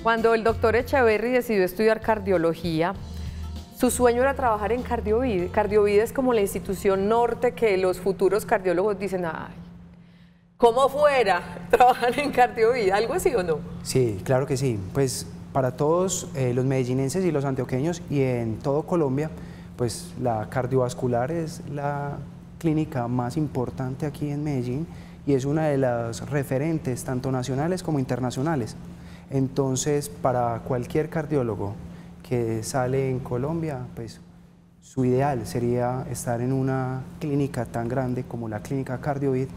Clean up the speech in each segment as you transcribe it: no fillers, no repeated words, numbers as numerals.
Cuando el doctor Echeverry decidió estudiar cardiología, su sueño era trabajar en Cardiovid. Cardiovid es como la institución norte que los futuros cardiólogos dicen, ay, ¿cómo fuera trabajar en Cardiovid? ¿Algo así o no? Sí, claro que sí. Pues para todos los medellinenses y los antioqueños y en todo Colombia, pues la cardiovascular es la clínica más importante aquí en Medellín y es una de las referentes tanto nacionales como internacionales. Entonces, para cualquier cardiólogo que sale en Colombia, pues su ideal sería estar en una clínica tan grande como la clínica Cardiovid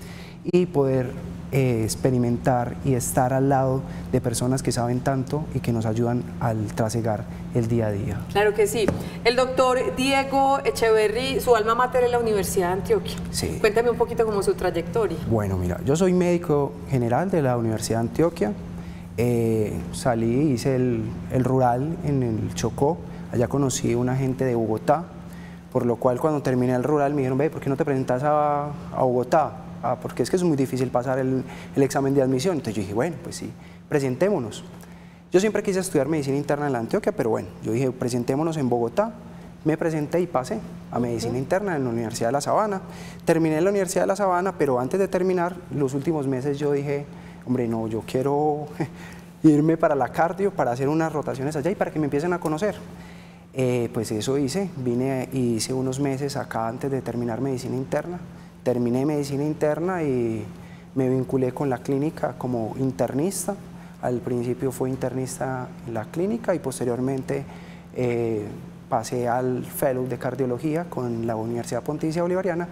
y poder experimentar y estar al lado de personas que saben tanto y que nos ayudan al trasegar el día a día. Claro que sí. El doctor Diego Echeverry, su alma mater es la Universidad de Antioquia. Sí. Cuéntame un poquito como su trayectoria. Bueno, mira, yo soy médico general de la Universidad de Antioquia. Hice el rural en el Chocó, allá conocí a una gente de Bogotá, por lo cual cuando terminé el rural me dijeron, ve, ¿por qué no te presentas a Bogotá? Porque es que es muy difícil pasar el examen de admisión. Entonces yo dije, bueno, pues sí, presentémonos. Yo siempre quise estudiar medicina interna en la Antioquia, pero bueno, yo dije, presentémonos en Bogotá. Me presenté y pasé a medicina interna en la Universidad de La Sabana. Terminé en la Universidad de La Sabana, pero antes de terminar, los últimos meses yo dije, hombre, no, yo quiero irme para la cardio, para hacer unas rotaciones allá y para que me empiecen a conocer. Pues eso hice, vine y hice unos meses acá antes de terminar medicina interna. Terminé medicina interna y me vinculé con la clínica como internista. Al principio fue internista en la clínica y posteriormente pasé al fellow de cardiología con la Universidad Pontificia Bolivariana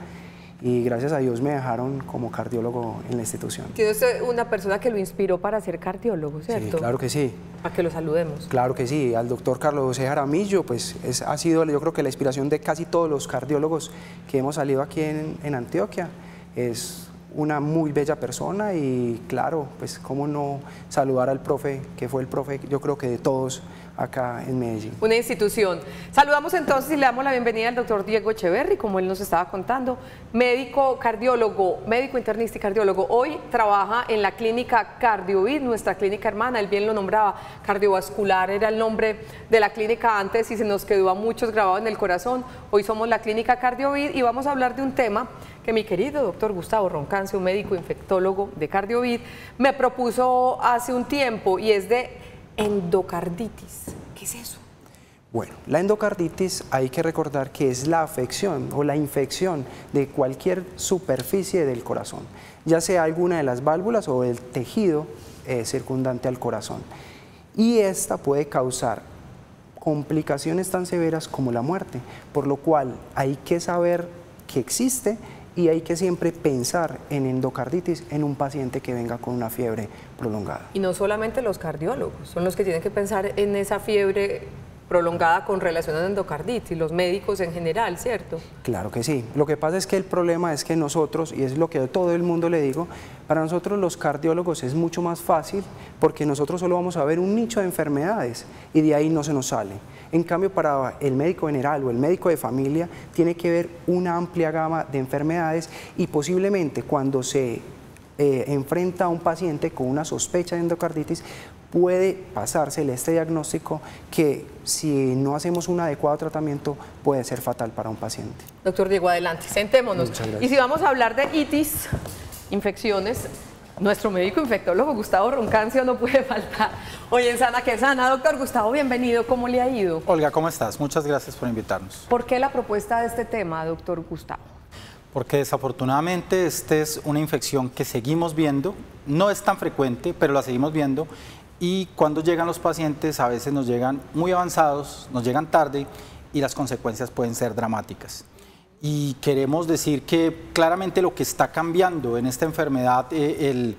y gracias a Dios me dejaron como cardiólogo en la institución. Tiene usted una persona que lo inspiró para ser cardiólogo, ¿cierto? Sí, claro que sí. Para que lo saludemos. Claro que sí, al doctor Carlos José Jaramillo, pues ha sido yo creo que la inspiración de casi todos los cardiólogos que hemos salido aquí en Antioquia. Es una muy bella persona y claro, pues cómo no saludar al profe, que fue el profe yo creo que de todos acá en Medellín. Una institución. Saludamos entonces y le damos la bienvenida al doctor Diego Echeverry, como él nos estaba contando, médico cardiólogo, médico internista y cardiólogo. Hoy trabaja en la clínica Cardiovid, nuestra clínica hermana, él bien lo nombraba, cardiovascular era el nombre de la clínica antes y se nos quedó a muchos grabado en el corazón. Hoy somos la clínica Cardiovid y vamos a hablar de un tema que mi querido doctor Gustavo Roncancio, médico infectólogo de Cardiovid, me propuso hace un tiempo y es de endocarditis. ¿Qué es eso? Bueno, la endocarditis hay que recordar que es la afección o la infección de cualquier superficie del corazón, ya sea alguna de las válvulas o el tejido circundante al corazón. Y esta puede causar complicaciones tan severas como la muerte, por lo cual hay que saber que existe y hay que siempre pensar en endocarditis en un paciente que venga con una fiebre prolongada. Y no solamente los cardiólogos, son los que tienen que pensar en esa fiebre prolongada con relación a la endocarditis, los médicos en general, ¿cierto? Claro que sí. Lo que pasa es que el problema es que nosotros, y es lo que a todo el mundo le digo, para nosotros los cardiólogos es mucho más fácil porque nosotros solo vamos a ver un nicho de enfermedades y de ahí no se nos sale. En cambio, para el médico general o el médico de familia tiene que ver una amplia gama de enfermedades y posiblemente cuando se enfrenta a un paciente con una sospecha de endocarditis puede pasársele este diagnóstico que si no hacemos un adecuado tratamiento puede ser fatal para un paciente. Doctor Diego, adelante, sentémonos. Muchas gracias. Y si vamos a hablar de itis, infecciones, nuestro médico infectólogo Gustavo Roncancio no puede faltar. Hoy en Sana que Sana. Doctor Gustavo, bienvenido, ¿cómo le ha ido? Olga, ¿cómo estás? Muchas gracias por invitarnos. ¿Por qué la propuesta de este tema, doctor Gustavo? Porque desafortunadamente esta es una infección que seguimos viendo, no es tan frecuente, pero la seguimos viendo y cuando llegan los pacientes a veces nos llegan muy avanzados, nos llegan tarde y las consecuencias pueden ser dramáticas. Y queremos decir que claramente lo que está cambiando en esta enfermedad, el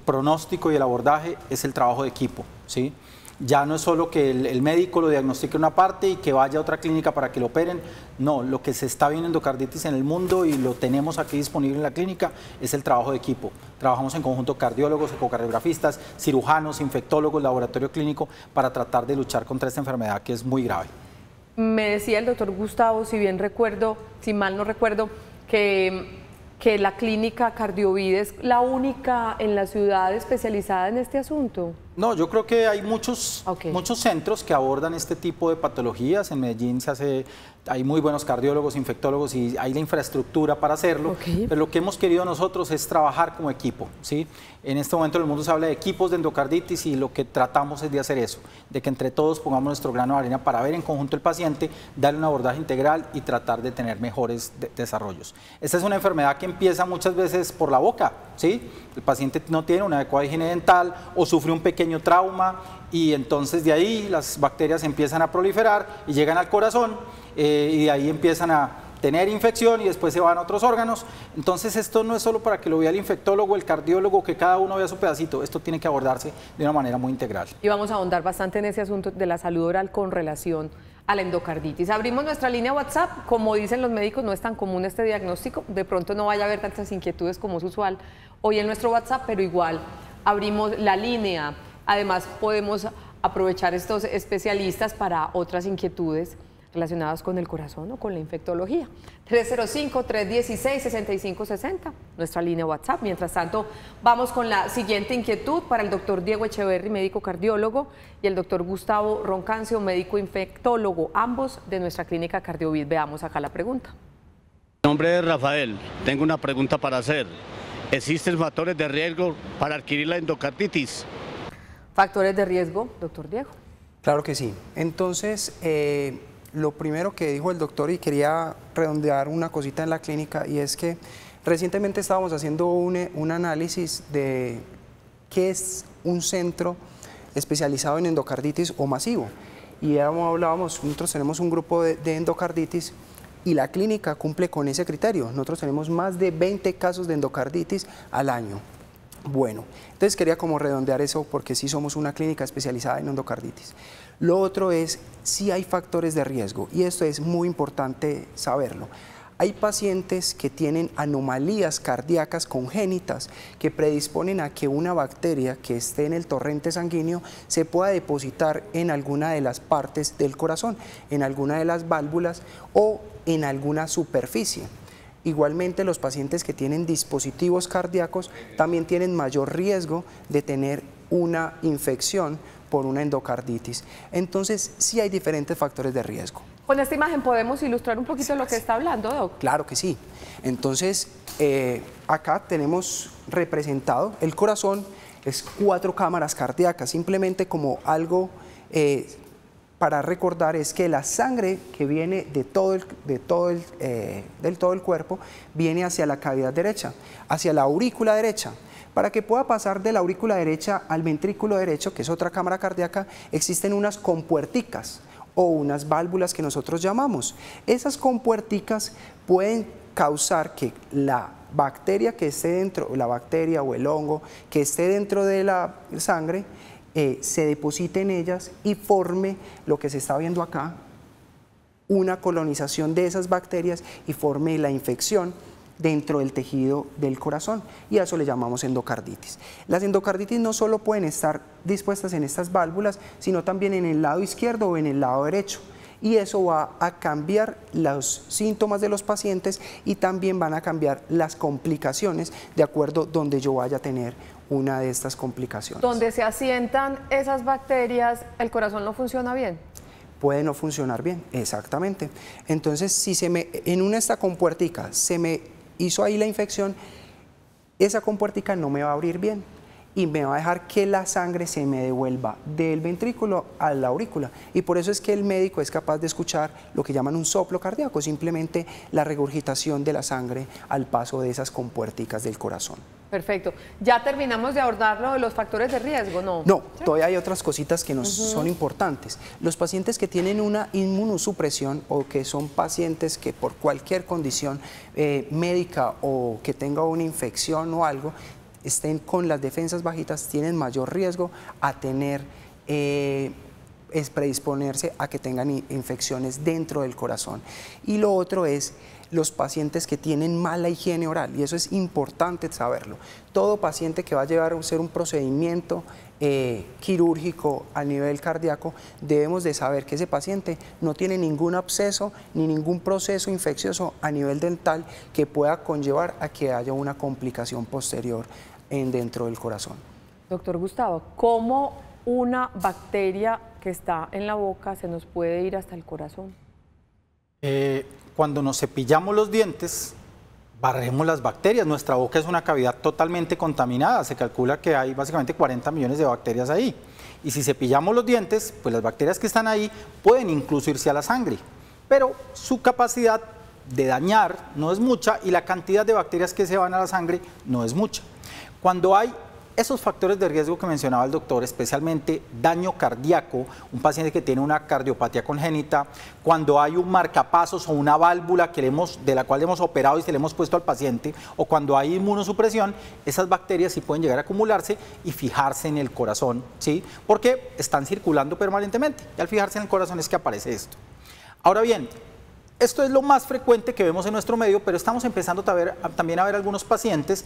pronóstico y el abordaje es el trabajo de equipo, ¿sí? Ya no es solo que el médico lo diagnostique en una parte y que vaya a otra clínica para que lo operen. No, lo que se está viendo endocarditis en el mundo y lo tenemos aquí disponible en la clínica es el trabajo de equipo. Trabajamos en conjunto cardiólogos, ecocardiografistas, cirujanos, infectólogos, laboratorio clínico para tratar de luchar contra esta enfermedad que es muy grave. Me decía el doctor Gustavo, si bien recuerdo, si mal no recuerdo, que la clínica Cardiovid es la única en la ciudad especializada en este asunto. No, yo creo que hay muchos centros que abordan este tipo de patologías. En Medellín hay muy buenos cardiólogos, infectólogos y hay la infraestructura para hacerlo. Pero lo que hemos querido nosotros es trabajar como equipo, ¿sí? En este momento en el mundo se habla de equipos de endocarditis y lo que tratamos es de hacer eso, de que entre todos pongamos nuestro grano de arena para ver en conjunto el paciente, darle un abordaje integral y tratar de tener mejores desarrollos. Esta es una enfermedad que empieza muchas veces por la boca, ¿sí? El paciente no tiene una adecuada higiene dental o sufre un pequeño trauma y entonces de ahí las bacterias empiezan a proliferar y llegan al corazón y de ahí empiezan a tener infección y después se van a otros órganos. Entonces esto no es solo para que lo vea el infectólogo, el cardiólogo, que cada uno vea su pedacito, esto tiene que abordarse de una manera muy integral. Y vamos a ahondar bastante en ese asunto de la salud oral con relación a la endocarditis. Abrimos nuestra línea WhatsApp, como dicen los médicos, no es tan común este diagnóstico, de pronto no vaya a haber tantas inquietudes como es usual hoy en nuestro WhatsApp, pero igual abrimos la línea. Además podemos aprovechar estos especialistas para otras inquietudes relacionadas con el corazón o con la infectología. 305-316-6560, nuestra línea WhatsApp. Mientras tanto, vamos con la siguiente inquietud para el doctor Diego Echeverry, médico cardiólogo, y el doctor Gustavo Roncancio, médico infectólogo, ambos de nuestra clínica Cardiovid. Veamos acá la pregunta. Mi nombre es Rafael, tengo una pregunta para hacer. ¿Existen factores de riesgo para adquirir la endocarditis? ¿Factores de riesgo, doctor Diego? Claro que sí. Entonces, lo primero que dijo el doctor, y quería redondear una cosita en la clínica, y es que recientemente estábamos haciendo un análisis de qué es un centro especializado en endocarditis o masivo. Y hablábamos, nosotros tenemos un grupo de endocarditis y la clínica cumple con ese criterio. Nosotros tenemos más de 20 casos de endocarditis al año. Bueno, entonces quería como redondear eso porque sí somos una clínica especializada en endocarditis. Lo otro es si hay factores de riesgo, y esto es muy importante saberlo. Hay pacientes que tienen anomalías cardíacas congénitas que predisponen a que una bacteria que esté en el torrente sanguíneo se pueda depositar en alguna de las partes del corazón, en alguna de las válvulas o en alguna superficie. Igualmente, los pacientes que tienen dispositivos cardíacos también tienen mayor riesgo de tener una infección por una endocarditis. Entonces, sí hay diferentes factores de riesgo. Con esta imagen podemos ilustrar un poquito lo que está hablando, Doc. Claro que sí. Entonces, acá tenemos representado el corazón, es 4 cámaras cardíacas, simplemente como algo para recordar es que la sangre que viene de todo el cuerpo viene hacia la cavidad derecha, hacia la aurícula derecha. Para que pueda pasar de la aurícula derecha al ventrículo derecho, que es otra cámara cardíaca, existen unas compuerticas o unas válvulas que nosotros llamamos. Esas compuerticas pueden causar que la bacteria que esté dentro, la bacteria o el hongo que esté dentro de la sangre, se deposite en ellas y forme lo que se está viendo acá, una colonización de esas bacterias y forme la infección dentro del tejido del corazón, y a eso le llamamos endocarditis. Las endocarditis no solo pueden estar dispuestas en estas válvulas, sino también en el lado izquierdo o en el lado derecho, y eso va a cambiar los síntomas de los pacientes y también van a cambiar las complicaciones de acuerdo donde yo vaya a tener una de estas complicaciones. Donde se asientan esas bacterias, ¿el corazón no funciona bien? Puede no funcionar bien, exactamente. Entonces, si en esta compuertica se me hizo ahí la infección, esa compuertica no me va a abrir bien y me va a dejar que la sangre se me devuelva del ventrículo a la aurícula. Y por eso es que el médico es capaz de escuchar lo que llaman un soplo cardíaco, simplemente la regurgitación de la sangre al paso de esas compuerticas del corazón. Perfecto. ¿Ya terminamos de abordar lo de los factores de riesgo? No, no, todavía hay otras cositas que nos son importantes. Los pacientes que tienen una inmunosupresión o que son pacientes que por cualquier condición médica o que tenga una infección o algo, estén con las defensas bajitas, tienen mayor riesgo a tener, predisponerse a que tengan infecciones dentro del corazón. Y lo otro es los pacientes que tienen mala higiene oral, y eso es importante saberlo. Todo paciente que va a llevar a hacer un procedimiento quirúrgico a nivel cardíaco, debemos de saber que ese paciente no tiene ningún absceso ni ningún proceso infeccioso a nivel dental que pueda conllevar a que haya una complicación posterior dentro del corazón. Doctor Gustavo, ¿cómo una bacteria que está en la boca se nos puede ir hasta el corazón? Cuando nos cepillamos los dientes, barremos las bacterias. Nuestra boca es una cavidad totalmente contaminada. Se calcula que hay básicamente 40 millones de bacterias ahí. Y si cepillamos los dientes, pues las bacterias que están ahí pueden incluso irse a la sangre. Pero su capacidad de dañar no es mucha y la cantidad de bacterias que se van a la sangre no es mucha. Cuando hay esos factores de riesgo que mencionaba el doctor, especialmente daño cardíaco, un paciente que tiene una cardiopatía congénita, cuando hay un marcapasos o una válvula de la cual hemos operado y se le hemos puesto al paciente, o cuando hay inmunosupresión, esas bacterias sí pueden llegar a acumularse y fijarse en el corazón, ¿sí? Porque están circulando permanentemente y al fijarse en el corazón es que aparece esto. Ahora bien, esto es lo más frecuente que vemos en nuestro medio, pero estamos empezando también a ver algunos pacientes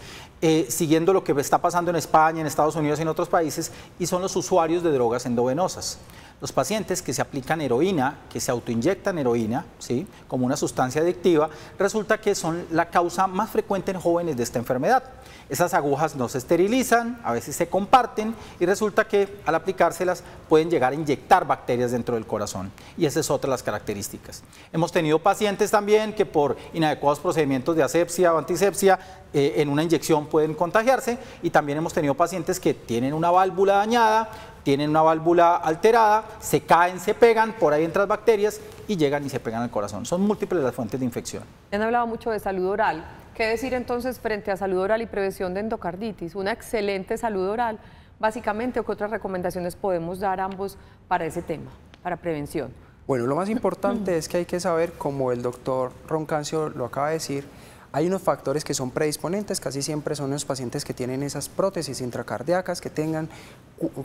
siguiendo lo que está pasando en España, en Estados Unidos y en otros países, y son los usuarios de drogas endovenosas. Los pacientes que se aplican heroína, que se autoinyectan heroína, ¿sí?, como una sustancia adictiva, resulta que son la causa más frecuente en jóvenes de esta enfermedad. Esas agujas no se esterilizan, a veces se comparten y resulta que al aplicárselas pueden llegar a inyectar bacterias dentro del corazón. Y esa es otra de las características. Hemos tenido pacientes también que por inadecuados procedimientos de asepsia o antisepsia en una inyección pueden contagiarse, y también hemos tenido pacientes que tienen una válvula dañada, tienen una válvula alterada, se caen, se pegan, por ahí entran bacterias y llegan y se pegan al corazón. Son múltiples las fuentes de infección. Han hablado mucho de salud oral. ¿Qué decir entonces frente a salud oral y prevención de endocarditis? Una excelente salud oral, básicamente, ¿o qué otras recomendaciones podemos dar ambos para ese tema, para prevención? Bueno, lo más importante es que hay que saber, como el doctor Roncancio lo acaba de decir, hay unos factores que son predisponentes, casi siempre son los pacientes que tienen esas prótesis intracardíacas, que tengan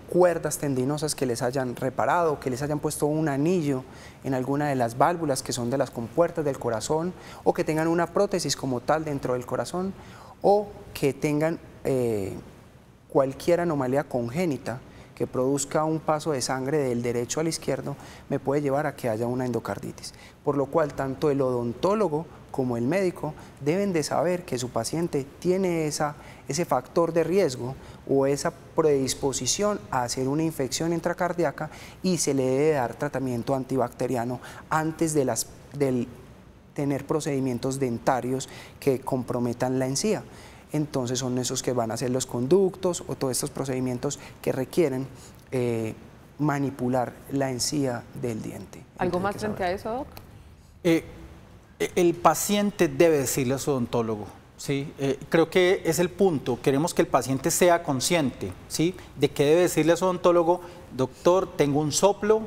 cuerdas tendinosas que les hayan reparado, que les hayan puesto un anillo en alguna de las válvulas que son de las compuertas del corazón, o que tengan una prótesis como tal dentro del corazón, o que tengan cualquier anomalía congénita que produzca un paso de sangre del derecho al izquierdo, me puede llevar a que haya una endocarditis. Por lo cual, tanto el odontólogo como el médico deben de saber que su paciente tiene ese factor de riesgo o esa predisposición a hacer una infección intracardíaca, y se le debe dar tratamiento antibacteriano antes del tener procedimientos dentarios que comprometan la encía. Entonces son esos que van a ser los conductos o todos estos procedimientos que requieren manipular la encía del diente. ¿Algo más frente a eso, Doc? El paciente debe decirle a su odontólogo, ¿sí? Creo que es el punto. Queremos que el paciente sea consciente, ¿sí?, de que debe decirle a su odontólogo: doctor, tengo un soplo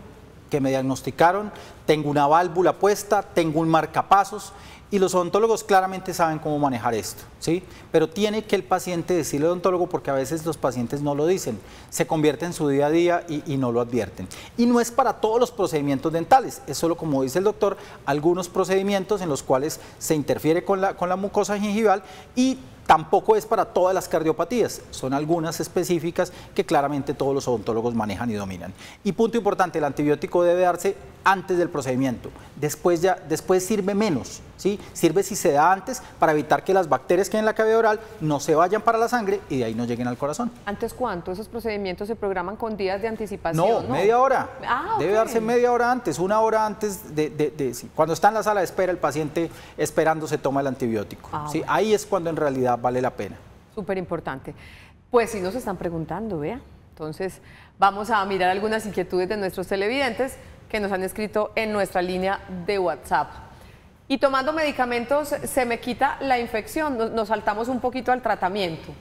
que me diagnosticaron, tengo una válvula puesta, tengo un marcapasos. Y los odontólogos claramente saben cómo manejar esto, ¿sí? Pero tiene que el paciente decirle al odontólogo, porque a veces los pacientes no lo dicen, se convierte en su día a día y no lo advierten. Y no es para todos los procedimientos dentales, es solo, como dice el doctor, algunos procedimientos en los cuales se interfiere con la mucosa gingival, y tampoco es para todas las cardiopatías, son algunas específicas que claramente todos los odontólogos manejan y dominan. Y punto importante, el antibiótico debe darse antes del procedimiento, después sirve menos, ¿sí? Sirve si se da antes, para evitar que las bacterias que hay en la cavidad oral no se vayan para la sangre y de ahí no lleguen al corazón. ¿Antes cuánto? ¿Esos procedimientos se programan con días de anticipación? No, media hora. Debe ok. darse media hora antes, una hora antes sí. Cuando está en la sala de espera, el paciente esperando se toma el antibiótico, ¿sí? Bueno. Ahí es cuando en realidad vale la pena. Súper importante. Pues sí nos están preguntando, vea. Entonces vamos a mirar algunas inquietudes de nuestros televidentes que nos han escrito en nuestra línea de WhatsApp. Y tomando medicamentos, ¿se me quita la infección? Nos saltamos un poquito al tratamiento.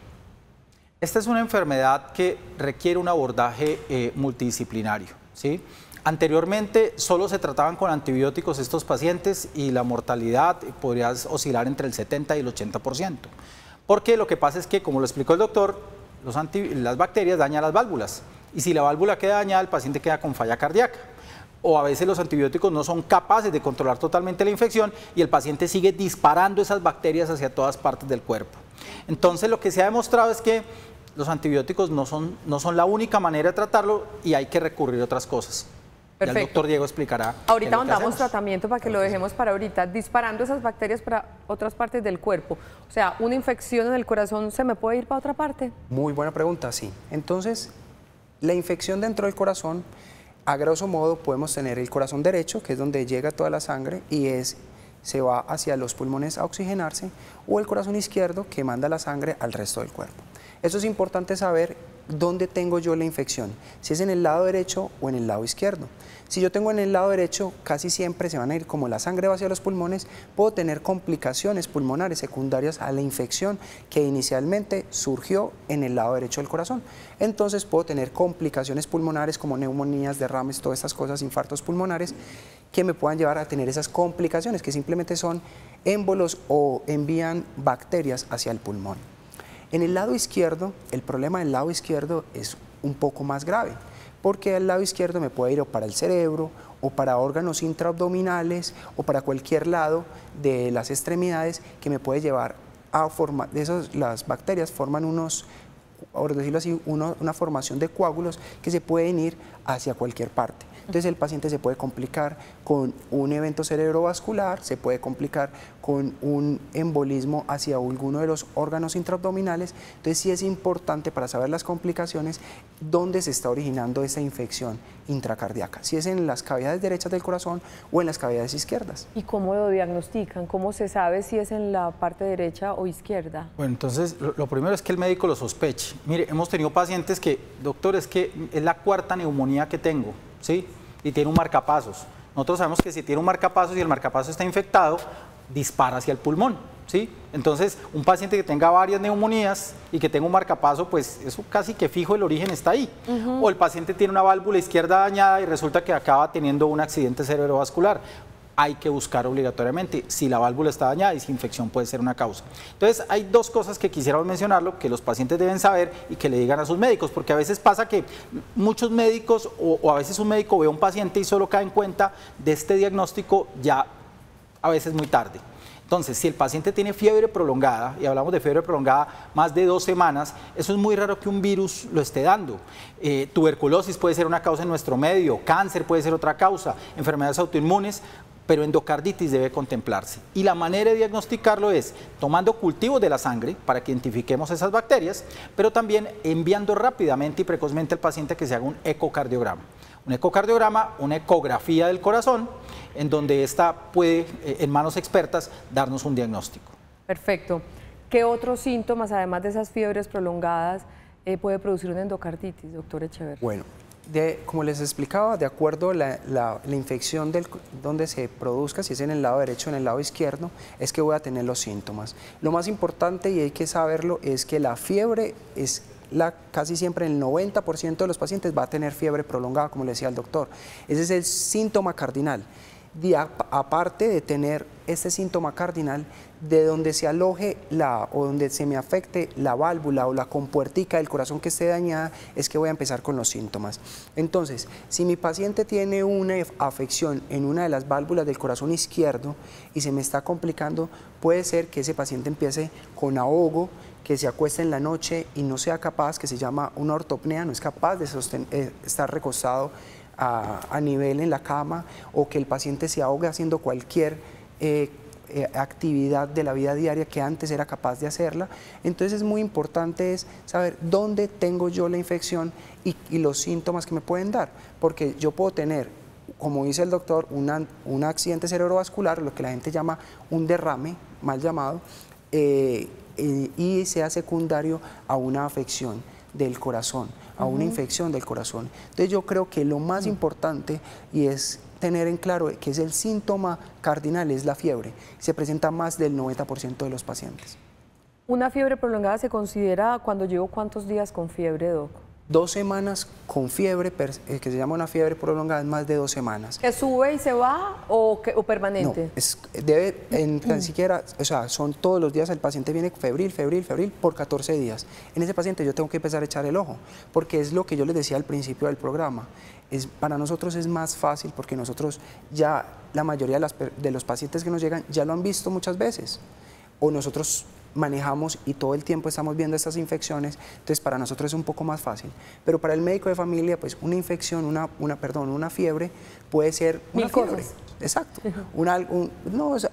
Esta es una enfermedad que requiere un abordaje multidisciplinario, ¿sí? Anteriormente solo se trataban con antibióticos estos pacientes y la mortalidad podría oscilar entre el 70 y el 80%. Porque lo que pasa es que, como lo explicó el doctor, las bacterias dañan las válvulas, y si la válvula queda dañada, el paciente queda con falla cardíaca. O a veces los antibióticos no son capaces de controlar totalmente la infección y el paciente sigue disparando esas bacterias hacia todas partes del cuerpo. Entonces, lo que se ha demostrado es que los antibióticos no son la única manera de tratarlo y hay que recurrir a otras cosas. Perfecto. Ya el doctor Diego explicará. Ahorita mandamos tratamiento para que lo dejemos para ahorita, disparando esas bacterias para otras partes del cuerpo. O sea, ¿una infección en el corazón se me puede ir para otra parte? Muy buena pregunta, sí. Entonces, La infección dentro del corazón, a grosso modo, podemos tener el corazón derecho, que es donde llega toda la sangre y se va hacia los pulmones a oxigenarse, o el corazón izquierdo, que manda la sangre al resto del cuerpo. Eso es importante saber dónde tengo yo la infección, si es en el lado derecho o en el lado izquierdo. Si yo tengo en el lado derecho, casi siempre se van a ir, como la sangre va hacia los pulmones, puedo tener complicaciones pulmonares secundarias a la infección que inicialmente surgió en el lado derecho del corazón. Entonces puedo tener complicaciones pulmonares como neumonías, derrames, todas estas cosas, infartos pulmonares, que me puedan llevar a tener esas complicaciones, que simplemente son émbolos o envían bacterias hacia el pulmón. En el lado izquierdo, el problema del lado izquierdo es un poco más grave, porque al lado izquierdo me puede ir o para el cerebro, o para órganos intraabdominales, o para cualquier lado de las extremidades que me puede llevar a formar, las bacterias forman por decirlo así, una formación de coágulos que se pueden ir hacia cualquier parte. Entonces el paciente se puede complicar con un evento cerebrovascular, se puede complicar con un embolismo hacia alguno de los órganos intraabdominales. Entonces sí es importante para saber las complicaciones dónde se está originando esa infección intracardíaca, si es en las cavidades derechas del corazón o en las cavidades izquierdas. ¿Y cómo lo diagnostican? ¿Cómo se sabe si es en la parte derecha o izquierda? Bueno, entonces lo primero es que el médico lo sospeche. Mire, hemos tenido pacientes que, doctor, es que es la cuarta neumonía que tengo, ¿sí? Y tiene un marcapasos. Nosotros sabemos que si tiene un marcapasos y el marcapasos está infectado, dispara hacia el pulmón, ¿sí? Entonces, un paciente que tenga varias neumonías y que tenga un marcapaso, pues eso casi que fijo, el origen está ahí. O el paciente tiene una válvula izquierda dañada y resulta que acaba teniendo un accidente cerebrovascular. Hay que buscar obligatoriamente si la válvula está dañada y si infección puede ser una causa. Entonces, hay dos cosas que quisiéramos mencionarlo, que los pacientes deben saber y que le digan a sus médicos, porque a veces pasa que muchos médicos o a veces un médico ve a un paciente y solo cae en cuenta de este diagnóstico ya a veces muy tarde. Entonces, si el paciente tiene fiebre prolongada, y hablamos de fiebre prolongada más de 2 semanas, eso es muy raro que un virus lo esté dando. Tuberculosis puede ser una causa en nuestro medio, cáncer puede ser otra causa, enfermedades autoinmunes, pero endocarditis debe contemplarse. Y la manera de diagnosticarlo es tomando cultivos de la sangre para que identifiquemos esas bacterias, pero también enviando rápidamente y precozmente al paciente que se haga un ecocardiograma. Un ecocardiograma, una ecografía del corazón, en donde esta puede, en manos expertas, darnos un diagnóstico. Perfecto. ¿Qué otros síntomas, además de esas fiebres prolongadas, puede producir una endocarditis, doctor Echeverri? Bueno, como les explicaba, de acuerdo a la infección donde se produzca, si es en el lado derecho o en el lado izquierdo, es que voy a tener los síntomas. Lo más importante, y hay que saberlo, es que la fiebre es casi siempre el 90% de los pacientes va a tener fiebre prolongada, como le decía el doctor. Ese es el síntoma cardinal. Aparte de tener este síntoma cardinal, de donde se aloje o donde se me afecte la válvula o la compuertica del corazón que esté dañada, es que voy a empezar con los síntomas. Entonces, si mi paciente tiene una afección en una de las válvulas del corazón izquierdo y se me está complicando, puede ser que ese paciente empiece con ahogo, que se acueste en la noche y no sea capaz, que se llama una ortopnea, no es capaz de estar recostado a nivel en la cama, o que el paciente se ahogue haciendo cualquier actividad de la vida diaria que antes era capaz de hacerla. Entonces es muy importante saber dónde tengo yo la infección y los síntomas que me pueden dar, porque yo puedo tener, como dice el doctor, un accidente cerebrovascular, lo que la gente llama un derrame, mal llamado, y sea secundario a una afección del corazón, a una infección del corazón. Entonces yo creo que lo más importante y es tener en claro que es el síntoma cardinal, es la fiebre. Se presenta más del 90% de los pacientes. ¿Una fiebre prolongada se considera cuando llevo cuántos días con fiebre, doc? 2 semanas con fiebre, que se llama una fiebre prolongada, es más de 2 semanas. ¿Que sube y se va o permanente? No, debe, tan siquiera, o sea, son todos los días el paciente viene febril, febril, febril por 14 días. En ese paciente yo tengo que empezar a echar el ojo, porque es lo que yo les decía al principio del programa. Para nosotros es más fácil porque nosotros ya, la mayoría de los pacientes que nos llegan ya lo han visto muchas veces, o nosotros manejamos y todo el tiempo estamos viendo estas infecciones, entonces para nosotros es un poco más fácil. Pero para el médico de familia, pues una infección, una fiebre puede ser una fiebre. Exacto.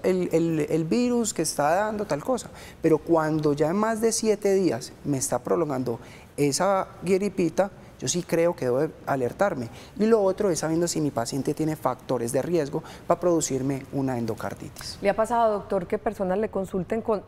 El virus que está dando tal cosa. Pero cuando ya en más de 7 días me está prolongando esa gripita, yo sí creo que debo de alertarme. Y lo otro es sabiendo si mi paciente tiene factores de riesgo para producirme una endocarditis. ¿Le ha pasado, doctor, que personas le consulten con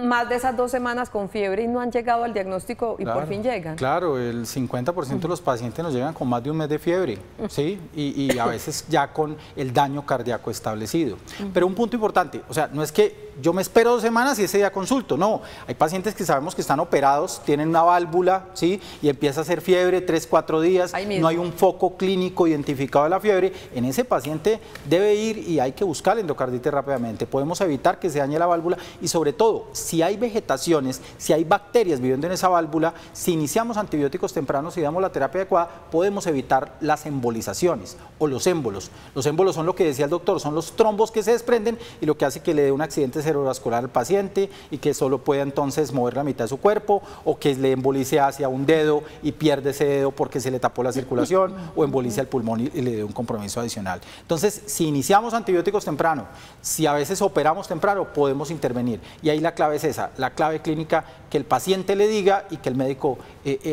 más de esas 2 semanas con fiebre y no han llegado al diagnóstico y por fin llegan? Claro, el 50% de los pacientes nos llegan con más de un mes de fiebre, ¿sí? Y a veces ya con el daño cardíaco establecido. Pero un punto importante, o sea, no es que yo me espero 2 semanas y ese día consulto, no. Hay pacientes que sabemos que están operados, tienen una válvula, ¿sí? Y empieza a hacer fiebre 3, 4 días, no hay un foco clínico identificado de la fiebre. En ese paciente debe ir y hay que buscar la endocarditis rápidamente. Podemos evitar que se dañe la válvula y sobre todo, si hay vegetaciones, si hay bacterias viviendo en esa válvula, si iniciamos antibióticos tempranos y damos la terapia adecuada, podemos evitar las embolizaciones o los émbolos. Los émbolos son lo que decía el doctor, son los trombos que se desprenden y lo que hace que le dé un accidente cerebrovascular al paciente y que solo pueda entonces mover la mitad de su cuerpo, o que le embolice hacia un dedo y pierde ese dedo porque se le tapó la circulación, o embolice al pulmón y le dé un compromiso adicional. Entonces, si iniciamos antibióticos temprano, si a veces operamos temprano, podemos intervenir. Y ahí la clave es esa, la clave clínica, que el paciente le diga y que el médico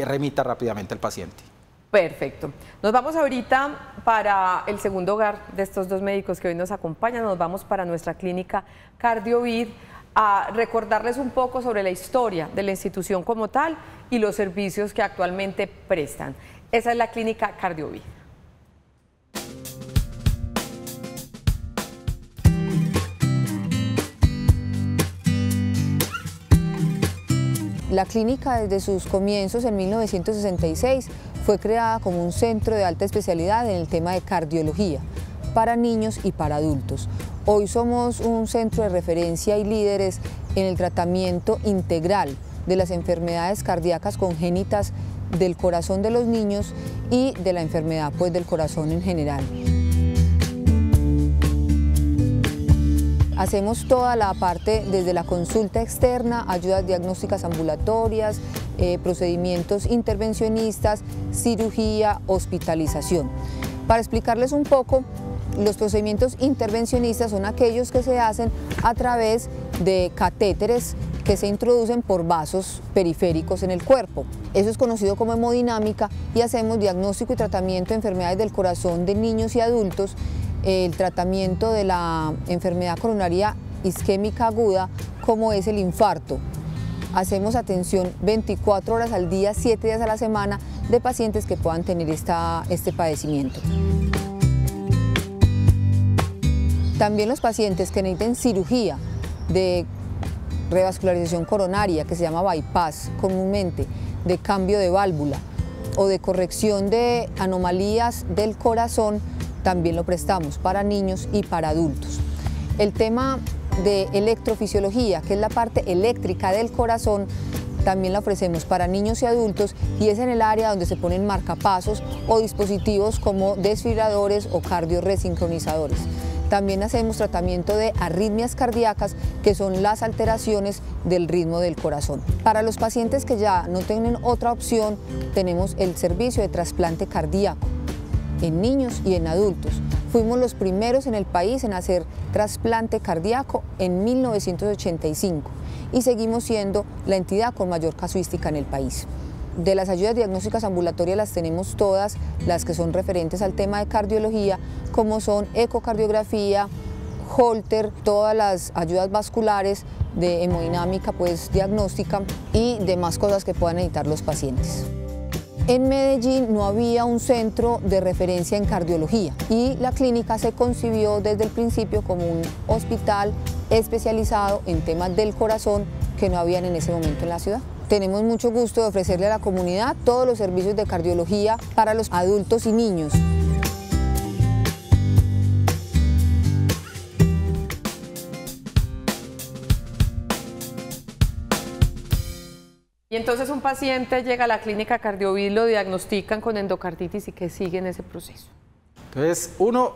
remita rápidamente al paciente. Perfecto. Nos vamos ahorita para el segundo hogar de estos 2 médicos que hoy nos acompañan. Nos vamos para nuestra clínica CardioVid a recordarles un poco sobre la historia de la institución como tal y los servicios que actualmente prestan. Esa es la clínica CardioVid. La clínica desde sus comienzos en 1966 fue creada como un centro de alta especialidad en el tema de cardiología para niños y para adultos. Hoy somos un centro de referencia y líderes en el tratamiento integral de las enfermedades cardíacas congénitas del corazón de los niños y de la enfermedad del corazón en general. Hacemos toda la parte desde la consulta externa, ayudas diagnósticas ambulatorias, procedimientos intervencionistas, cirugía, hospitalización. Para explicarles un poco, los procedimientos intervencionistas son aquellos que se hacen a través de catéteres que se introducen por vasos periféricos en el cuerpo. Eso es conocido como hemodinámica y hacemos diagnóstico y tratamiento de enfermedades del corazón de niños y adultos, el tratamiento de la enfermedad coronaria isquémica aguda, como es el infarto. Hacemos atención 24 horas al día, 7 días a la semana de pacientes que puedan tener este padecimiento. También los pacientes que necesiten cirugía de revascularización coronaria, que se llama bypass comúnmente, de cambio de válvula o de corrección de anomalías del corazón, también lo prestamos para niños y para adultos. El tema de electrofisiología, que es la parte eléctrica del corazón, también la ofrecemos para niños y adultos y es en el área donde se ponen marcapasos o dispositivos como desfibriladores o cardioresincronizadores. También hacemos tratamiento de arritmias cardíacas, que son las alteraciones del ritmo del corazón. Para los pacientes que ya no tienen otra opción, tenemos el servicio de trasplante cardíaco en niños y en adultos. Fuimos los primeros en el país en hacer trasplante cardíaco en 1985 y seguimos siendo la entidad con mayor casuística en el país. De las ayudas diagnósticas ambulatorias las tenemos todas, las que son referentes al tema de cardiología, como son ecocardiografía, Holter, todas las ayudas vasculares de hemodinámica diagnóstica y demás cosas que puedan necesitar los pacientes. En Medellín no había un centro de referencia en cardiología y la clínica se concibió desde el principio como un hospital especializado en temas del corazón que no habían en ese momento en la ciudad. Tenemos mucho gusto de ofrecerle a la comunidad todos los servicios de cardiología para los adultos y niños. Y entonces un paciente llega a la clínica CardioVid, lo diagnostican con endocarditis y que sigue en ese proceso. Entonces, uno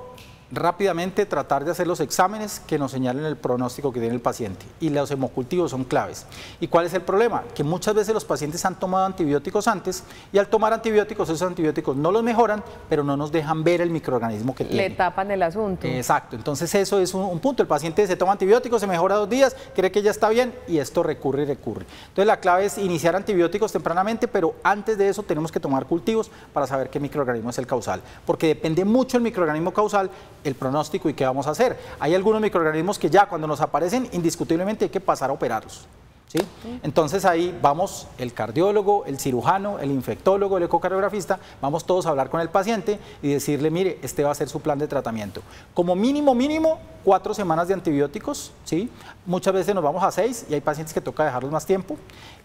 rápidamente tratar de hacer los exámenes que nos señalen el pronóstico que tiene el paciente, y los hemocultivos son claves. ¿Y cuál es el problema? Que muchas veces los pacientes han tomado antibióticos antes, y al tomar antibióticos, esos antibióticos no los mejoran, pero no nos dejan ver el microorganismo que tiene. Le tapan el asunto. Exacto, entonces eso es un punto. El paciente se toma antibióticos, se mejora 2 días, cree que ya está bien, y esto recurre y recurre. Entonces la clave es iniciar antibióticos tempranamente, pero antes de eso tenemos que tomar cultivos para saber qué microorganismo es el causal, porque depende mucho el microorganismo causal, el pronóstico y qué vamos a hacer. Hay algunos microorganismos que ya cuando nos aparecen, indiscutiblemente hay que pasar a operarlos, ¿sí? Entonces ahí vamos el cardiólogo, el cirujano, el infectólogo, el ecocardiografista, vamos todos a hablar con el paciente y decirle, mire, este va a ser su plan de tratamiento. Como mínimo, 4 semanas de antibióticos, ¿sí? Muchas veces nos vamos a 6 y hay pacientes que toca dejarlos más tiempo.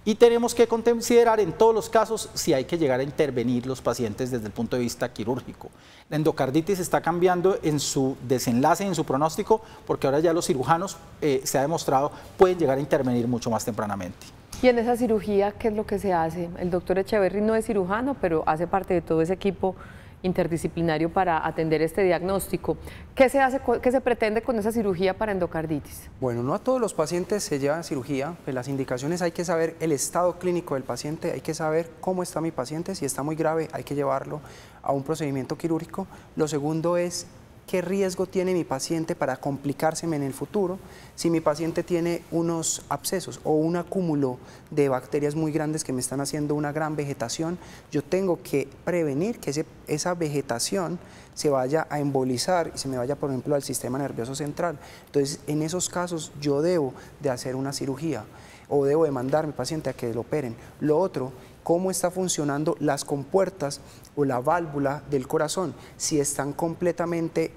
Y tenemos que considerar en todos los casos si hay que llegar a intervenir los pacientes desde el punto de vista quirúrgico. La endocarditis está cambiando en su desenlace, en su pronóstico, porque ahora ya los cirujanos, se ha demostrado, pueden llegar a intervenir mucho más tempranamente. Y en esa cirugía, ¿qué es lo que se hace? El doctor Echeverry no es cirujano, pero hace parte de todo ese equipo interdisciplinario para atender este diagnóstico. ¿Qué se hace, qué se pretende con esa cirugía para endocarditis? Bueno, no a todos los pacientes se llevan cirugía, pues las indicaciones hay que saber el estado clínico del paciente, hay que saber cómo está mi paciente, si está muy grave hay que llevarlo a un procedimiento quirúrgico. Lo segundo es qué riesgo tiene mi paciente para complicárseme en el futuro. Si mi paciente tiene unos abscesos o un acúmulo de bacterias muy grandes que me están haciendo una gran vegetación, yo tengo que prevenir que esa vegetación se vaya a embolizar y se me vaya, por ejemplo, al sistema nervioso central. Entonces, en esos casos yo debo de hacer una cirugía o debo de mandar a mi paciente a que lo operen. Lo otro, cómo está funcionando las compuertas o la válvula del corazón, si están completamente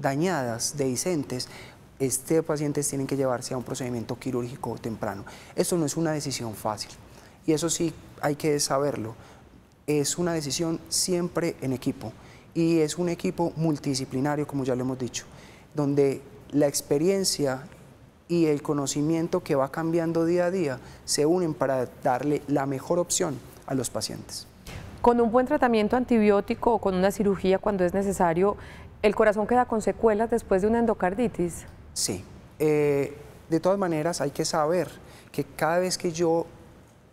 dañadas, dehiscentes, pacientes tienen que llevarse a un procedimiento quirúrgico temprano. Esto no es una decisión fácil y eso sí hay que saberlo, es una decisión siempre en equipo y es un equipo multidisciplinario, como ya lo hemos dicho, donde la experiencia y el conocimiento que va cambiando día a día se unen para darle la mejor opción a los pacientes. Con un buen tratamiento antibiótico o con una cirugía cuando es necesario, ¿el corazón queda con secuelas después de una endocarditis? Sí. De todas maneras hay que saber que cada vez que yo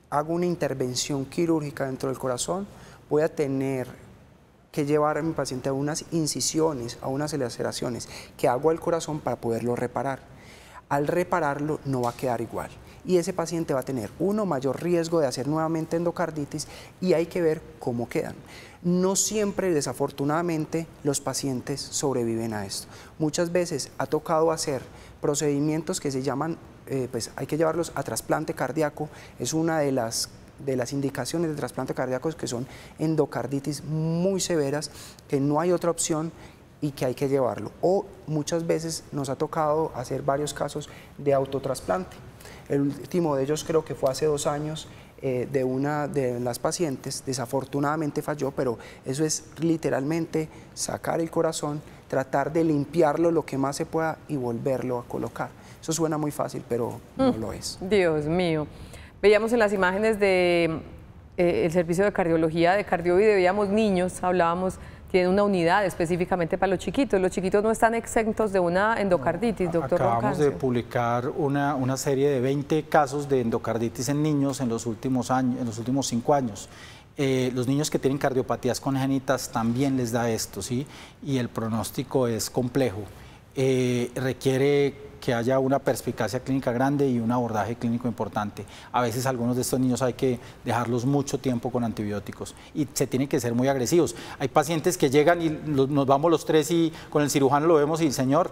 hago una intervención quirúrgica dentro del corazón, voy a tener que llevar a mi paciente a unas incisiones, a unas laceraciones que hago al corazón para poderlo reparar. Al repararlo no va a quedar igual y ese paciente va a tener mayor riesgo de hacer nuevamente endocarditis y hay que ver cómo quedan. No siempre, desafortunadamente, los pacientes sobreviven a esto. Muchas veces ha tocado hacer procedimientos que se llaman, pues hay que llevarlos a trasplante cardíaco, es una de las indicaciones de trasplante cardíaco, que son endocarditis muy severas, que no hay otra opción y que hay que llevarlo. O muchas veces nos ha tocado hacer varios casos de autotrasplante. El último de ellos creo que fue hace 2 años, de una de las pacientes, desafortunadamente falló, pero eso es literalmente sacar el corazón, tratar de limpiarlo lo que más se pueda y volverlo a colocar. Eso suena muy fácil, pero no lo es. Dios mío. Veíamos en las imágenes de el servicio de cardiología de Cardiovid, veíamos niños, hablábamos, tienen una unidad específicamente para los chiquitos no están exentos de una endocarditis, doctor Roncancio. Acabamos de publicar una serie de 20 casos de endocarditis en niños en los últimos 5 años. Los niños que tienen cardiopatías congénitas también les da esto, ¿sí? Y el pronóstico es complejo. Requiere que haya una perspicacia clínica grande y un abordaje clínico importante. A veces algunos de estos niños hay que dejarlos mucho tiempo con antibióticos y se tienen que ser muy agresivos. Hay pacientes que llegan y nos vamos los 3 y con el cirujano lo vemos y, señor,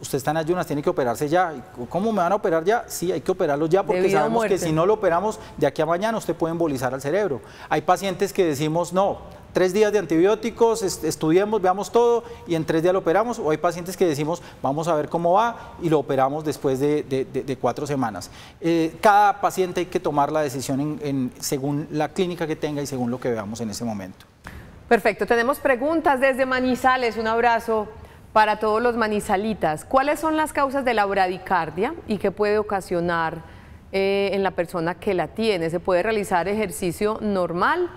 usted está en ayunas, tiene que operarse ya. ¿Cómo me van a operar ya? Sí, hay que operarlo ya porque sabemos que si no lo operamos de aquí a mañana usted puede embolizar al cerebro. Hay pacientes que decimos, no, 3 días de antibióticos, estudiemos, veamos todo y en 3 días lo operamos, o hay pacientes que decimos vamos a ver cómo va y lo operamos después de 4 semanas. Cada paciente hay que tomar la decisión según la clínica que tenga y según lo que veamos en ese momento. Perfecto, tenemos preguntas desde Manizales, un abrazo para todos los manizalitas. ¿Cuáles son las causas de la bradicardia y qué puede ocasionar en la persona que la tiene? ¿Se puede realizar ejercicio normal?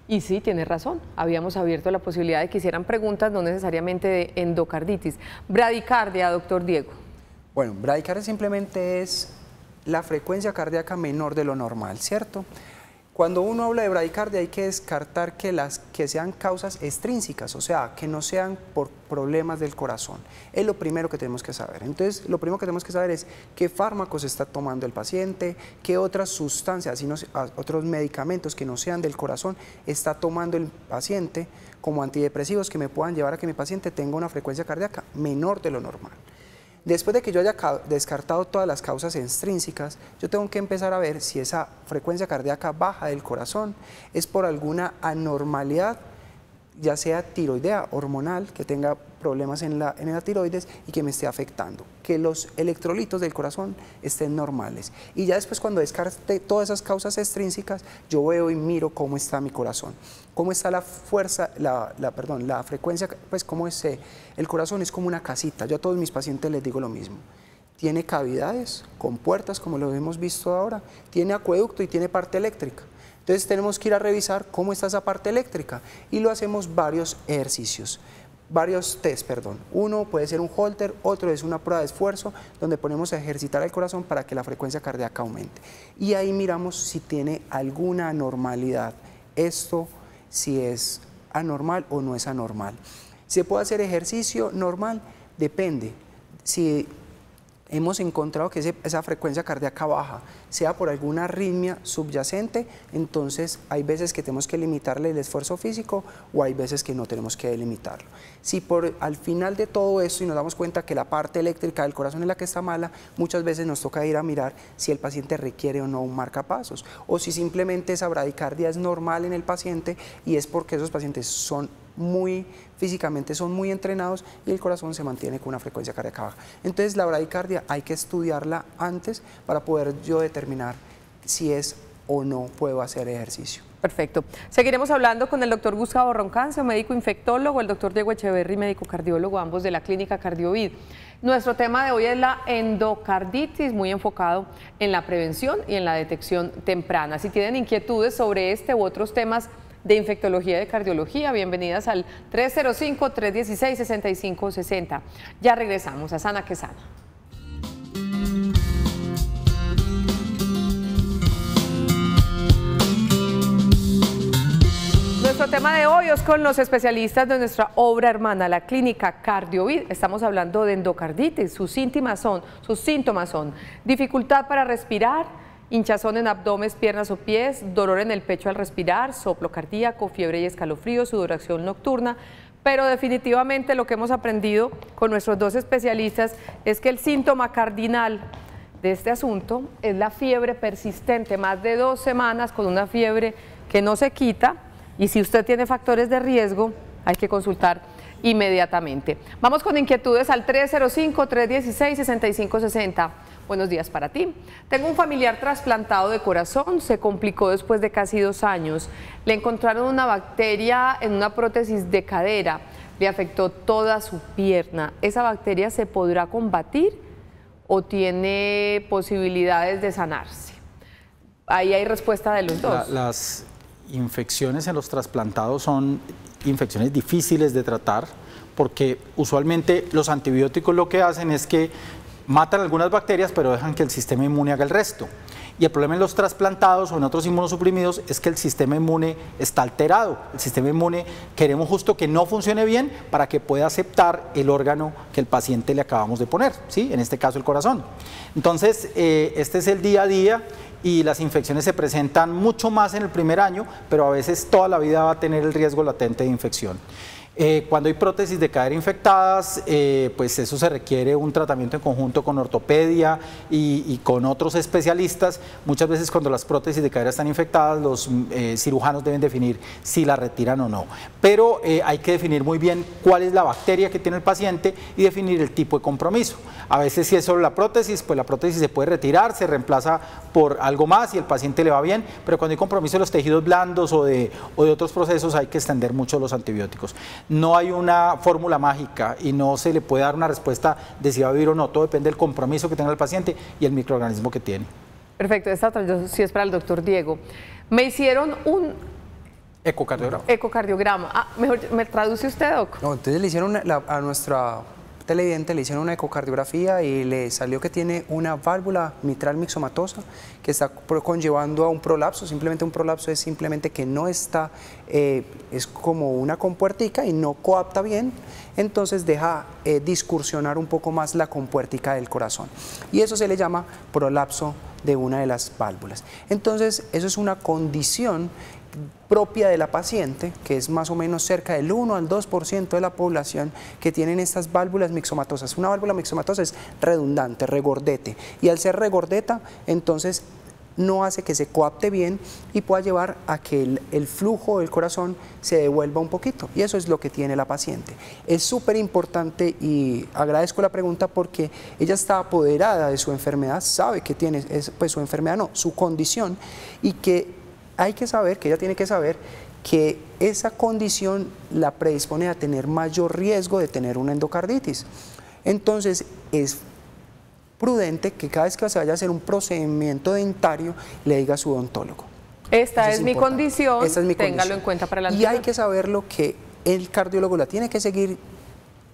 Y sí, tiene razón, habíamos abierto la posibilidad de que hicieran preguntas, no necesariamente de endocarditis. Bradicardia, doctor Diego. Bueno, bradicardia simplemente es la frecuencia cardíaca menor de lo normal, ¿cierto? Cuando uno habla de bradicardia hay que descartar que sean causas extrínsecas, o sea, que no sean por problemas del corazón. Es lo primero que tenemos que saber. Entonces, lo primero que tenemos que saber es qué fármacos está tomando el paciente, qué otras sustancias, otros medicamentos que no sean del corazón está tomando el paciente, como antidepresivos que me puedan llevar a que mi paciente tenga una frecuencia cardíaca menor de lo normal. Después de que yo haya descartado todas las causas extrínsecas, yo tengo que empezar a ver si esa frecuencia cardíaca baja del corazón es por alguna anormalidad, ya sea tiroidea, hormonal, que tenga problemas en la tiroides y que me esté afectando, que los electrolitos del corazón estén normales. Y ya después, cuando descarte todas esas causas extrínsecas, yo veo y miro cómo está mi corazón, cómo está la fuerza, la frecuencia, pues cómo es. El corazón es como una casita. Yo a todos mis pacientes les digo lo mismo. Tiene cavidades con puertas, como lo hemos visto ahora, tiene acueducto y tiene parte eléctrica. Entonces tenemos que ir a revisar cómo está esa parte eléctrica y lo hacemos varios ejercicios, varios test, perdón. Uno puede ser un Holter, otro es una prueba de esfuerzo donde ponemos a ejercitar el corazón para que la frecuencia cardíaca aumente. Y ahí miramos si tiene alguna anormalidad. Esto, si es anormal o no es anormal. ¿Se puede hacer ejercicio normal? Depende. Si hemos encontrado que esa frecuencia cardíaca baja, sea por alguna arritmia subyacente, entonces hay veces que tenemos que limitarle el esfuerzo físico o hay veces que no tenemos que limitarlo. Si al final de todo esto y nos damos cuenta que la parte eléctrica del corazón es la que está mala, muchas veces nos toca ir a mirar si el paciente requiere o no un marcapasos, o si simplemente esa bradicardia es normal en el paciente y es porque esos pacientes físicamente son muy entrenados y el corazón se mantiene con una frecuencia cardíaca baja. Entonces la bradicardia hay que estudiarla antes para poder yo determinar si es o no puedo hacer ejercicio. Perfecto. Seguiremos hablando con el doctor Gustavo Roncancio, médico infectólogo, el doctor Diego Echeverry, médico cardiólogo, ambos de la clínica Cardiovid. Nuestro tema de hoy es la endocarditis, muy enfocado en la prevención y en la detección temprana. Si tienen inquietudes sobre este u otros temas de infectología y de cardiología, bienvenidas al 305-316-6560. Ya regresamos a Sana que Sana. Nuestro tema de hoy es con los especialistas de nuestra obra hermana, la clínica Cardiovid. Estamos hablando de endocarditis. Sus síntomas son dificultad para respirar, hinchazón en abdomen, piernas o pies, dolor en el pecho al respirar, soplo cardíaco, fiebre y escalofrío, sudoración nocturna. Pero definitivamente lo que hemos aprendido con nuestros dos especialistas es que el síntoma cardinal de este asunto es la fiebre persistente, más de 2 semanas con una fiebre que no se quita, y si usted tiene factores de riesgo hay que consultar inmediatamente. Vamos con inquietudes al 305-316-6560. Buenos días para ti. Tengo un familiar trasplantado de corazón, se complicó después de casi 2 años. Le encontraron una bacteria en una prótesis de cadera, le afectó toda su pierna. ¿Esa bacteria se podrá combatir o tiene posibilidades de sanarse? Ahí hay respuesta de los dos. Las infecciones en los trasplantados son infecciones difíciles de tratar porque usualmente los antibióticos lo que hacen es que matan algunas bacterias, pero dejan que el sistema inmune haga el resto. Y el problema en los trasplantados o en otros inmunosuprimidos es que el sistema inmune está alterado. El sistema inmune queremos justo que no funcione bien para que pueda aceptar el órgano que el paciente le acabamos de poner, ¿sí? En este caso el corazón. Entonces, este es el día a día y las infecciones se presentan mucho más en el primer año, pero a veces toda la vida va a tener el riesgo latente de infección. Cuando hay prótesis de cadera infectadas, pues eso se requiere un tratamiento en conjunto con ortopedia y con otros especialistas. Muchas veces cuando las prótesis de cadera están infectadas, los cirujanos deben definir si la retiran o no. Pero hay que definir muy bien cuál es la bacteria que tiene el paciente y definir el tipo de compromiso. A veces si es solo la prótesis, pues la prótesis se puede retirar, se reemplaza por algo más y el paciente le va bien, pero cuando hay compromiso de los tejidos blandos o de otros procesos hay que extender mucho los antibióticos. No hay una fórmula mágica y no se le puede dar una respuesta de si va a vivir o no, todo depende del compromiso que tenga el paciente y el microorganismo que tiene. Perfecto, esta otra sí es para el doctor Diego. Me hicieron un Ecocardiograma. Ecocardiograma. Ah, mejor, ¿me traduce usted, doc? No, entonces le hicieron a nuestra televidente le hicieron una ecocardiografía y le salió que tiene una válvula mitral mixomatosa que está conllevando a un prolapso. Simplemente un prolapso es simplemente que no está, es como una compuertica y no coapta bien, entonces deja discursionar un poco más la compuertica del corazón. Y eso se le llama prolapso de una de las válvulas. Entonces, eso es una condición propia de la paciente, que es más o menos cerca del 1 al 2% de la población que tienen estas válvulas mixomatosas. Una válvula mixomatosa es redundante, regordete, y al ser regordeta, entonces no hace que se coapte bien y pueda llevar a que el flujo del corazón se devuelva un poquito, y eso es lo que tiene la paciente. Es súper importante y agradezco la pregunta porque ella está apoderada de su enfermedad, sabe que tiene, pues su enfermedad no, su condición, y que hay que saber, que ella tiene que saber que esa condición la predispone a tener mayor riesgo de tener una endocarditis. Entonces es prudente que cada vez que se vaya a hacer un procedimiento dentario le diga a su odontólogo. Esta es mi condición, esta es mi téngalo condición. en cuenta para la Y hay que saberlo que el cardiólogo la tiene que seguir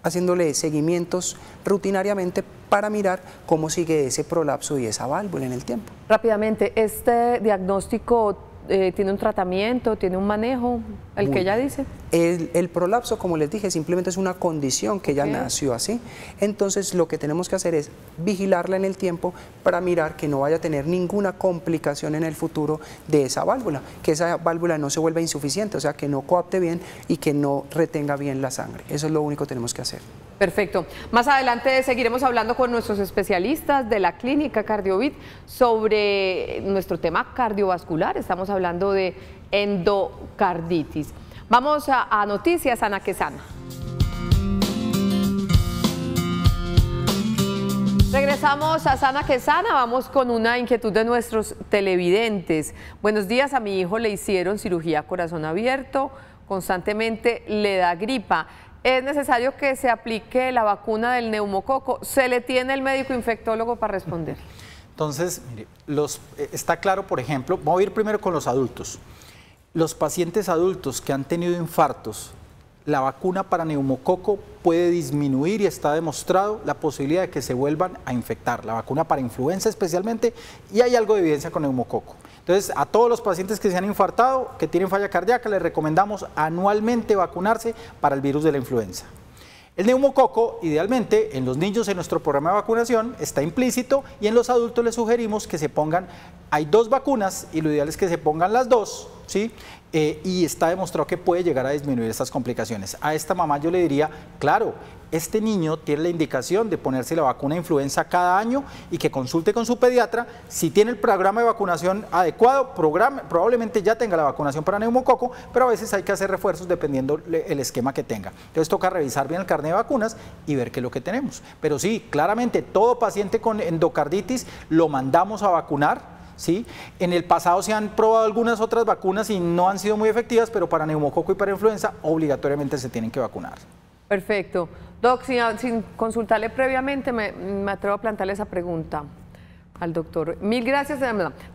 haciéndole seguimientos rutinariamente para mirar cómo sigue ese prolapso y esa válvula en el tiempo. Rápidamente, ¿este diagnóstico tiene un tratamiento, tiene un manejo, el que ella dice? El prolapso, como les dije, simplemente es una condición que ella nació así. Entonces, lo que tenemos que hacer es vigilarla en el tiempo para mirar que no vaya a tener ninguna complicación en el futuro de esa válvula, que esa válvula no se vuelva insuficiente, o sea, que no coapte bien y que no retenga bien la sangre. Eso es lo único que tenemos que hacer. Perfecto. Más adelante seguiremos hablando con nuestros especialistas de la clínica Cardiovid sobre nuestro tema cardiovascular. Estamos hablando de endocarditis. Vamos a Noticias Sana que Sana. Regresamos a Sana que Sana, vamos con una inquietud de nuestros televidentes. Buenos días, a mi hijo le hicieron cirugía corazón abierto, constantemente le da gripa. ¿Es necesario que se aplique la vacuna del neumococo? ¿Se le tiene el médico infectólogo para responder? Entonces, mire, está claro, por ejemplo, voy a ir primero con los adultos. Los pacientes adultos que han tenido infartos, la vacuna para neumococo puede disminuir y está demostrado la posibilidad de que se vuelvan a infectar. La vacuna para influenza especialmente, y hay algo de evidencia con neumococo. Entonces, a todos los pacientes que se han infartado, que tienen falla cardíaca, les recomendamos anualmente vacunarse para el virus de la influenza. El neumococo, idealmente, en los niños en nuestro programa de vacunación está implícito, y en los adultos les sugerimos que se pongan, hay 2 vacunas y lo ideal es que se pongan las 2, ¿sí? Y está demostrado que puede llegar a disminuir estas complicaciones. A esta mamá yo le diría, claro, este niño tiene la indicación de ponerse la vacuna de influenza cada año y que consulte con su pediatra. Si tiene el programa de vacunación adecuado, probablemente ya tenga la vacunación para neumococo, pero a veces hay que hacer refuerzos dependiendo el esquema que tenga. Entonces toca revisar bien el carnet de vacunas y ver qué es lo que tenemos. Pero sí, claramente todo paciente con endocarditis lo mandamos a vacunar. ¿Sí? En el pasado se han probado algunas otras vacunas y no han sido muy efectivas, pero para neumococo y para influenza obligatoriamente se tienen que vacunar. Perfecto. Doc, sin consultarle previamente, me atrevo a plantearle esa pregunta al doctor. Mil gracias.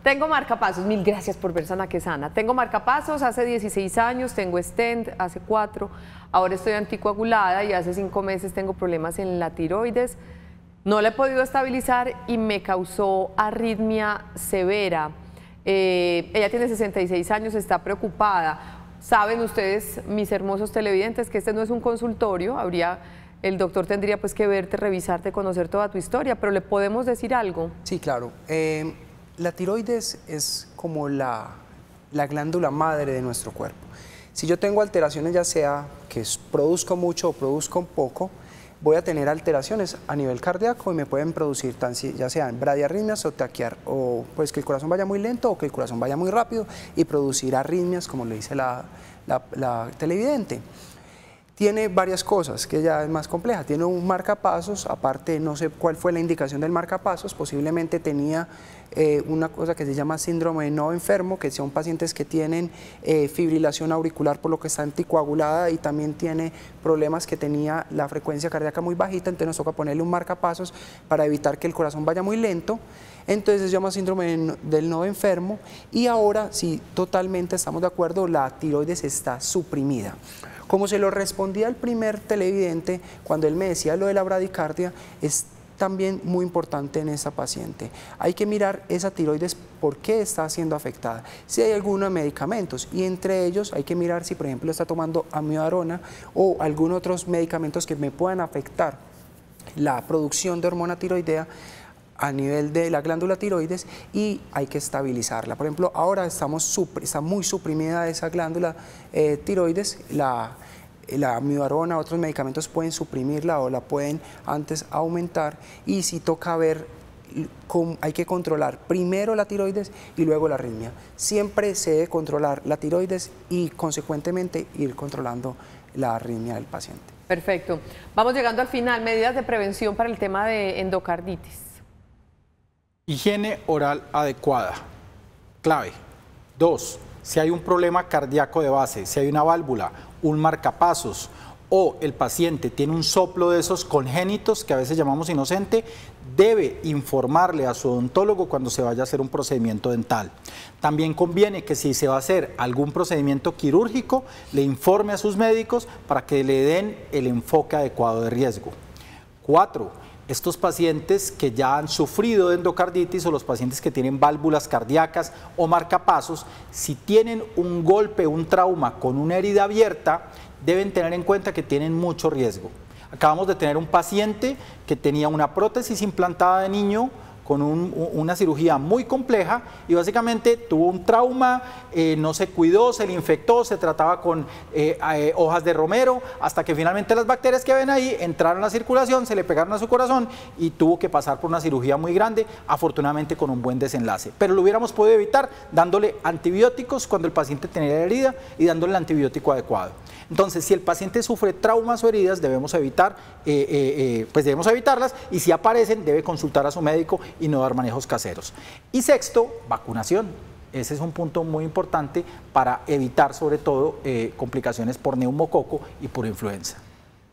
Tengo marcapasos, mil gracias por ver Sana que Sana. Tengo marcapasos hace 16 años, tengo stent hace 4, ahora estoy anticoagulada y hace 5 meses tengo problemas en la tiroides. No la he podido estabilizar y me causó arritmia severa. Ella tiene 66 años, está preocupada. Saben ustedes, mis hermosos televidentes, que este no es un consultorio. El doctor tendría pues que verte, revisarte, conocer toda tu historia, pero ¿le podemos decir algo? Sí, claro. La tiroides es como la glándula madre de nuestro cuerpo. Si yo tengo alteraciones, ya sea que produzco mucho o produzco poco, voy a tener alteraciones a nivel cardíaco y me pueden producir ya sean bradiarritmias o o pues que el corazón vaya muy lento o que el corazón vaya muy rápido y producir arritmias, como le dice la televidente. Tiene varias cosas, que ya es más compleja. Tiene un marcapasos, aparte no sé cuál fue la indicación del marcapasos, posiblemente tenía una cosa que se llama síndrome de nodo enfermo, que son pacientes que tienen fibrilación auricular por lo que está anticoagulada y también tiene problemas que tenía la frecuencia cardíaca muy bajita, entonces nos toca ponerle un marcapasos para evitar que el corazón vaya muy lento. Entonces se llama síndrome del nodo enfermo y ahora sí, totalmente estamos de acuerdo, la tiroides está suprimida. Como se lo respondía al primer televidente cuando él me decía lo de la bradicardia, es también muy importante en esta paciente. Hay que mirar esa tiroides por qué está siendo afectada, si hay algunos medicamentos y entre ellos hay que mirar si por ejemplo está tomando amiodarona o algunos otros medicamentos que me puedan afectar la producción de hormona tiroidea a nivel de la glándula tiroides y hay que estabilizarla. Por ejemplo, ahora está muy suprimida esa glándula tiroides, la amiodarona, otros medicamentos pueden suprimirla o la pueden antes aumentar y si toca ver, hay que controlar primero la tiroides y luego la arritmia. Siempre se debe controlar la tiroides y consecuentemente ir controlando la arritmia del paciente. Perfecto. Vamos llegando al final. Medidas de prevención para el tema de endocarditis. Higiene oral adecuada, clave. 2, si hay un problema cardíaco de base, si hay una válvula, un marcapasos o el paciente tiene un soplo de esos congénitos que a veces llamamos inocente, debe informarle a su odontólogo cuando se vaya a hacer un procedimiento dental. También conviene que si se va a hacer algún procedimiento quirúrgico, le informe a sus médicos para que le den el enfoque adecuado de riesgo. 4, estos pacientes que ya han sufrido de endocarditis o los pacientes que tienen válvulas cardíacas o marcapasos, si tienen un golpe, un trauma con una herida abierta, deben tener en cuenta que tienen mucho riesgo. Acabamos de tener un paciente que tenía una prótesis implantada de niño con una cirugía muy compleja y básicamente tuvo un trauma, no se cuidó, se le infectó, se trataba con hojas de romero, hasta que finalmente las bacterias que ven ahí entraron a la circulación, se le pegaron a su corazón y tuvo que pasar por una cirugía muy grande, afortunadamente con un buen desenlace. Pero lo hubiéramos podido evitar dándole antibióticos cuando el paciente tenía la herida y dándole el antibiótico adecuado. Entonces, si el paciente sufre traumas o heridas, debemos evitarlas y si aparecen, debe consultar a su médico y no dar manejos caseros. Y sexto, vacunación. Ese es un punto muy importante para evitar sobre todo complicaciones por neumococo y por influenza.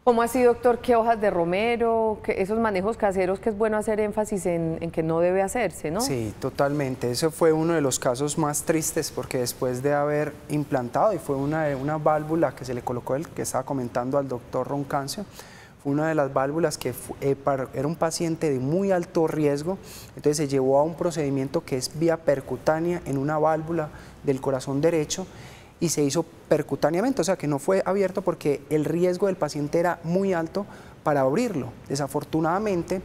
¿Cómo así, doctor? ¿Qué hojas de romero? Esos manejos caseros que es bueno hacer énfasis en que no debe hacerse, ¿no? Sí, totalmente. Ese fue uno de los casos más tristes porque después de haber implantado, y fue una válvula que se le colocó, el que estaba comentando al doctor Roncancio, fue una de las válvulas que era un paciente de muy alto riesgo, entonces se llevó a un procedimiento que es vía percutánea en una válvula del corazón derecho, y se hizo percutáneamente, o sea que no fue abierto porque el riesgo del paciente era muy alto para abrirlo. Desafortunadamente,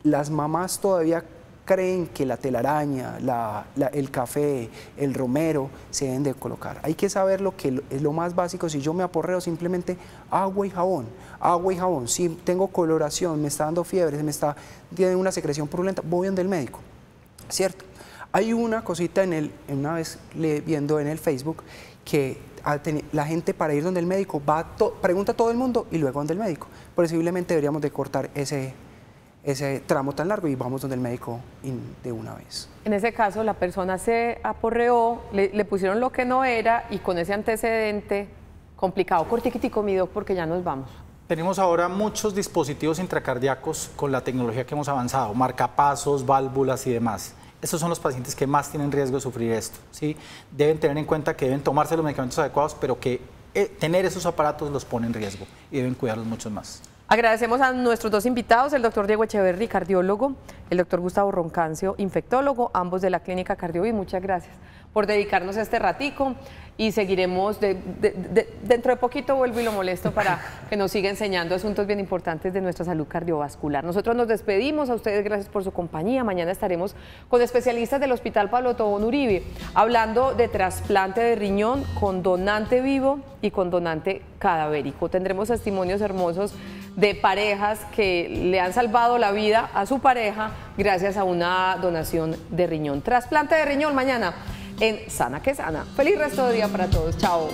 las mamás todavía creen que la telaraña, el café, el romero se deben de colocar. Hay que saber lo que es lo más básico. Si yo me aporreo, simplemente agua y jabón, agua y jabón. Si tengo coloración, me está dando fiebre, tiene una secreción purulenta, voy donde el médico, ¿cierto? Hay una cosita una vez viendo en el Facebook que la gente para ir donde el médico pregunta a todo el mundo y luego donde el médico. Posiblemente deberíamos de cortar ese tramo tan largo y vamos donde el médico de una vez. En ese caso la persona se aporreó, le pusieron lo que no era y con ese antecedente complicado. Cortiquitico, mi doc, porque ya nos vamos. Tenemos ahora muchos dispositivos intracardíacos con la tecnología que hemos avanzado, marcapasos, válvulas y demás. Estos son los pacientes que más tienen riesgo de sufrir esto, ¿sí? Deben tener en cuenta que deben tomarse los medicamentos adecuados, pero que tener esos aparatos los pone en riesgo y deben cuidarlos mucho más. Agradecemos a nuestros dos invitados, el doctor Diego Echeverri, cardiólogo, el doctor Gustavo Roncancio, infectólogo, ambos de la Clínica Cardiovid. Muchas gracias por dedicarnos este ratico y seguiremos, dentro de poquito vuelvo y lo molesto para que nos siga enseñando asuntos bien importantes de nuestra salud cardiovascular. Nosotros nos despedimos, a ustedes gracias por su compañía. Mañana estaremos con especialistas del Hospital Pablo Tobón Uribe, hablando de trasplante de riñón con donante vivo y con donante cadavérico. Tendremos testimonios hermosos de parejas que le han salvado la vida a su pareja gracias a una donación de riñón. Trasplante de riñón mañana en Sana que Sana. Feliz resto de día para todos. Chao.